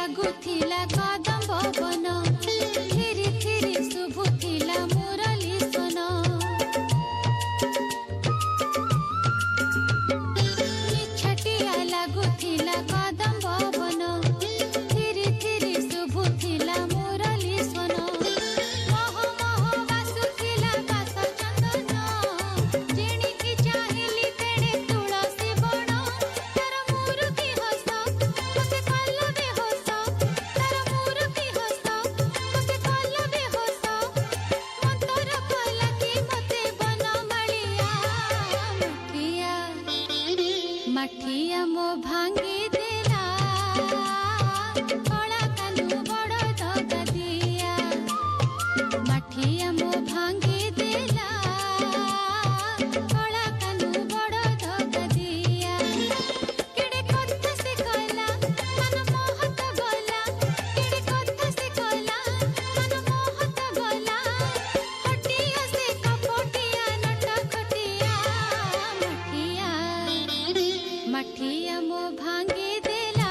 लागुथिला कदम पवन three three शुभुथिला मुरली सोन निछटिया लागुथिला कदम पवन three three शुभुथिला मुरली सोन मह मह बासुथिला बास चंदन जेणिकी चाहिली तेणे तुलसी बण तार मूर्ति हस मते कल बेहोस तार मूर्ति हस मते कल बेहोस मंतर कला कि मते बनमालिया मठिया मो भांगी देला कला कानु बड़ धगा दिया मठिया मो भांगी देला कला कानु बड़ धगा दिया केड़े कथा से कहला मन मोहत गला केड़े कथा से कहला मन मोहत गला हटिया से कपटिया नट खटिया मठिया मठिया मो भांगी देला